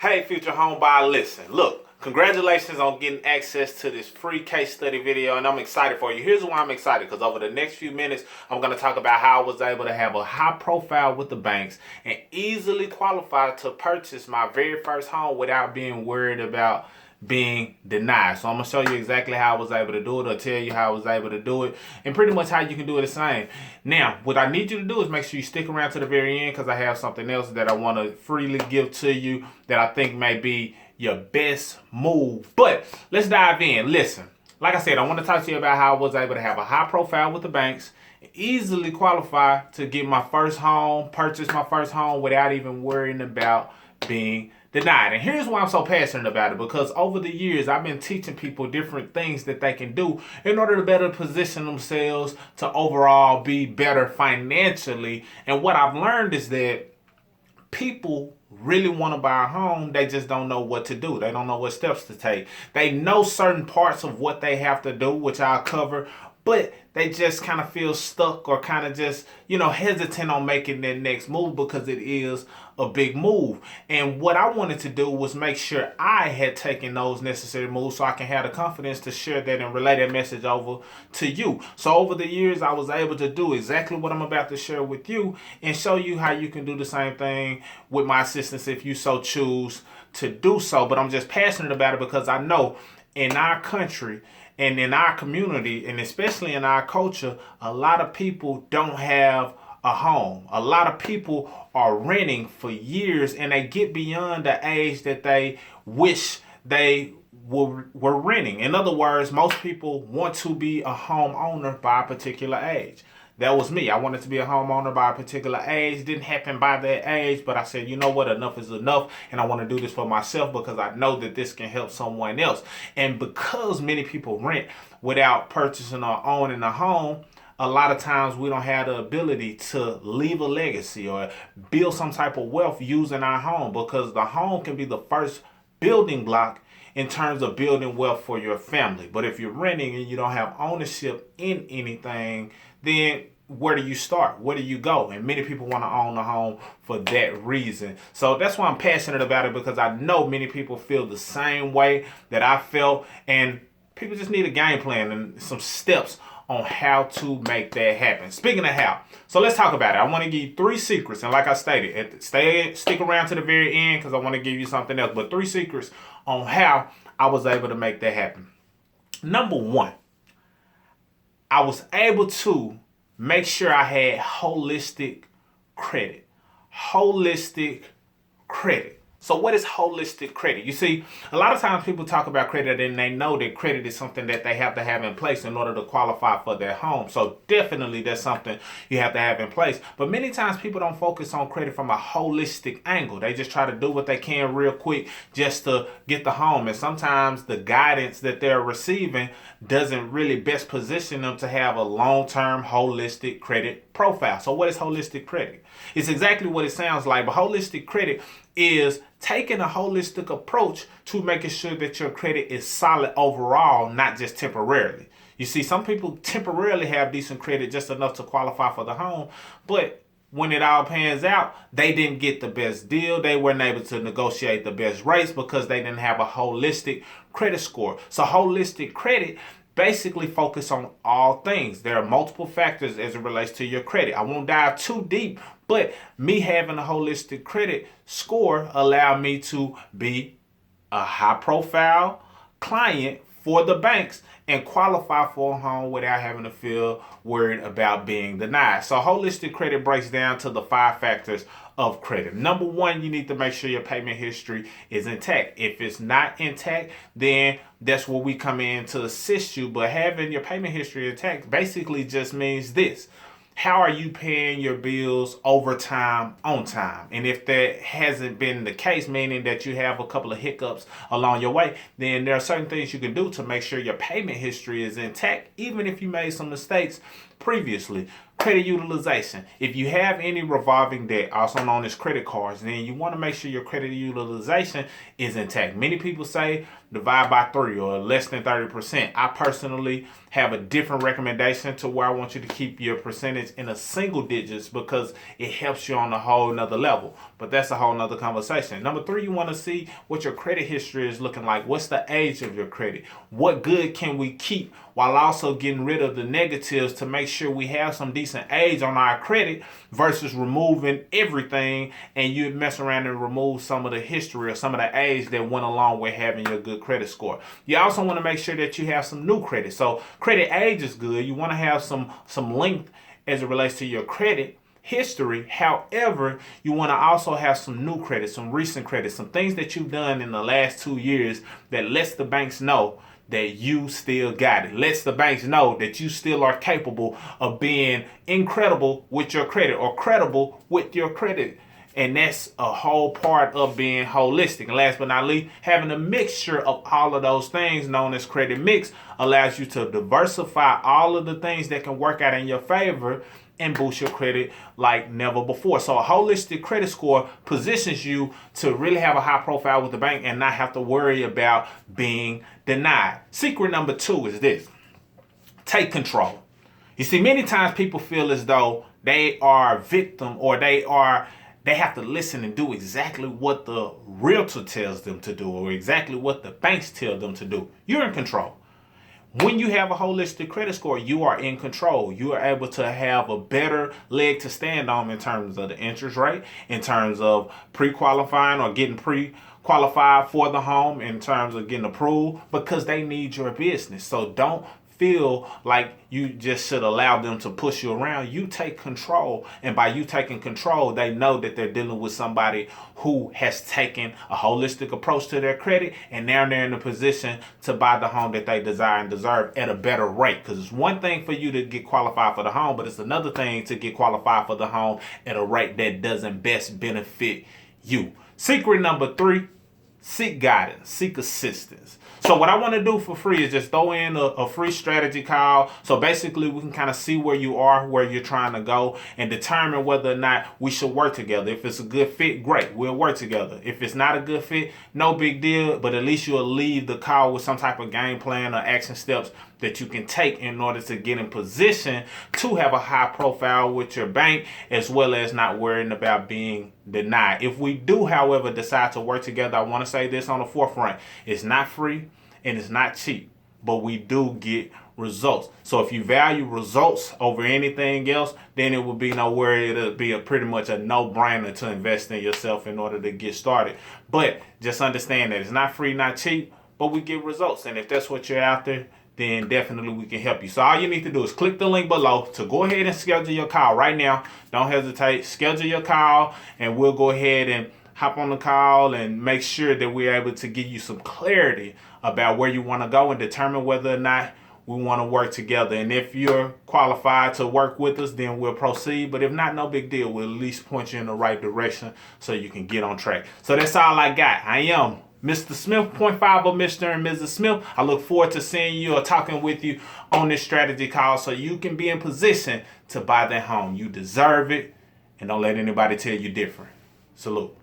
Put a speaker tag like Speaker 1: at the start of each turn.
Speaker 1: Hey, future home buyer, listen. Look, congratulations on getting access to this free case study video, and I'm excited for you. Here's why I'm excited, because over the next few minutes, I'm going to talk about how I was able to have a high profile with the banks and easily qualify to purchase my very first home without being worried about being denied. So I'm gonna show you exactly how I was able to do it, or tell you how I was able to do it, and pretty much how you can do it the same. Now, what I need you to do is make sure you stick around to the very end, because I have something else that I want to freely give to you that I think may be your best move. But let's dive in. Listen, like I said, I want to talk to you about how I was able to have a high profile with the banks, easily qualify to get my first home, purchase my first home without even worrying about being denied. And here's why I'm so passionate about it, because over the years I've been teaching people different things that they can do in order to better position themselves to overall be better financially. And what I've learned is that people really want to buy a home, they just don't know what to do. They don't know what steps to take. They know certain parts of what they have to do, which I'll cover, but they just kind of feel stuck or kind of just, hesitant on making that next move because it is a big move. And what I wanted to do was make sure I had taken those necessary moves so I can have the confidence to share that and relay that message over to you. So over the years, I was able to do exactly what I'm about to share with you and show you how you can do the same thing with my assistance if you so choose to do so. But I'm just passionate about it because I know in our country and in our community, and especially in our culture, a lot of people don't have a home. A lot of people are renting for years, and they get beyond the age that they wish they were renting. In other words, most people want to be a homeowner by a particular age. That was me. I wanted to be a homeowner by a particular age. Didn't happen by that age, but I said, you know what? Enough is enough, and I want to do this for myself because I know that this can help someone else. And because many people rent without purchasing or owning a home, a lot of times we don't have the ability to leave a legacy or build some type of wealth using our home, because the home can be the first building block in terms of building wealth for your family. But if you're renting and you don't have ownership in anything, then where do you start? Where do you go? And many people want to own a home for that reason. So that's why I'm passionate about it, because I know many people feel the same way that I felt, and people just need a game plan and some steps on how to make that happen. Speaking of how, so let's talk about it. I want to give you 3 secrets, and like I stated, stick around to the very end because I want to give you something else. But 3 secrets on how I was able to make that happen. Number 1, I was able to make sure I had holistic credit. Holistic credit. So what is holistic credit? You see, a lot of times people talk about credit and they know that credit is something that they have to have in place in order to qualify for their home. So definitely that's something you have to have in place. But many times people don't focus on credit from a holistic angle. They just try to do what they can real quick just to get the home. And sometimes the guidance that they're receiving doesn't really best position them to have a long-term holistic credit profile. So what is holistic credit? It's exactly what it sounds like, but holistic credit is taking a holistic approach to making sure that your credit is solid overall, not just temporarily. You see, some people temporarily have decent credit, just enough to qualify for the home, but when it all pans out, they didn't get the best deal. They weren't able to negotiate the best rates because they didn't have a holistic credit score. So holistic credit basically focus on all things. There are multiple factors as it relates to your credit. I won't dive too deep, but me having a holistic credit score allowed me to be a high profile client for the banks and qualify for a home without having to feel worried about being denied. So holistic credit breaks down to the 5 factors of credit. Number 1, you need to make sure your payment history is intact. If it's not intact, then that's where we come in to assist you. But having your payment history intact basically just means this: how are you paying your bills over time, on time? And if that hasn't been the case, meaning that you have a couple of hiccups along your way, then there are certain things you can do to make sure your payment history is intact, even if you made some mistakes previously. credit utilization. If you have any revolving debt, also known as credit cards, then you want to make sure your credit utilization is intact. Many people say divide by 3 or less than 30%. I personally have a different recommendation to where I want you to keep your percentage in a single digits because it helps you on a whole nother level. But that's a whole nother conversation. Number 3, you want to see what your credit history is looking like. What's the age of your credit? What good can we keep while also getting rid of the negatives to make sure we have some decent age on our credit versus removing everything and you mess around and remove some of the history or some of the age that went along with having your good credit score. You also want to make sure that you have some new credit. So credit age is good. You want to have some length as it relates to your credit history. However, you want to also have some new credit, some recent credit, some things that you've done in the last 2 years that lets the banks know that you still got it. Lets the banks know that you still are capable of being incredible with your credit or credible with your credit. And that's a whole part of being holistic. And last but not least, having a mixture of all of those things known as credit mix allows you to diversify all of the things that can work out in your favor and boost your credit like never before. So a holistic credit score positions you to really have a high profile with the bank and not have to worry about being denied. Secret number 2 is this: take control. You see, many times people feel as though they are a victim or they have to listen and do exactly what the realtor tells them to do or exactly what the banks tell them to do. You're in control. When you have a holistic credit score, you are in control. You are able to have a better leg to stand on in terms of the interest rate, in terms of pre-qualifying or getting pre-qualified for the home, in terms of getting approved, because they need your business. So don't feel like you just should allow them to push you around. You take control, and by you taking control, they know that they're dealing with somebody who has taken a holistic approach to their credit, and now they're in a position to buy the home that they desire and deserve at a better rate. Because it's one thing for you to get qualified for the home, but it's another thing to get qualified for the home at a rate that doesn't best benefit you. Secret number 3, seek guidance, seek assistance. So what I want to do for free is just throw in a free strategy call. So basically we can kind of see where you are, where you're trying to go, and determine whether or not we should work together. If it's a good fit, great, we'll work together. If it's not a good fit, no big deal, but at least you'll leave the call with some type of game plan or action steps that you can take in order to get in position to have a high profile with your bank, as well as not worrying about being denied. If we do, however, decide to work together, I want to say this on the forefront: it's not free and it's not cheap, but we do get results. So if you value results over anything else, then it will be no worry. It'll be pretty much a no-brainer to invest in yourself in order to get started. But just understand that it's not free, not cheap, but we get results. And if that's what you're after, then definitely we can help you. So all you need to do is click the link below to go ahead and schedule your call right now. Don't hesitate. Schedule your call, and we'll go ahead and hop on the call and make sure that we're able to give you some clarity about where you want to go and determine whether or not we want to work together. And if you're qualified to work with us, then we'll proceed. But if not, no big deal. We'll at least point you in the right direction so you can get on track. So that's all I got. I am Mr. Smith, 0.5 of Mr. and Mrs. Smith. I look forward to seeing you or talking with you on this strategy call so you can be in position to buy that home. You deserve it, and don't let anybody tell you different. Salute.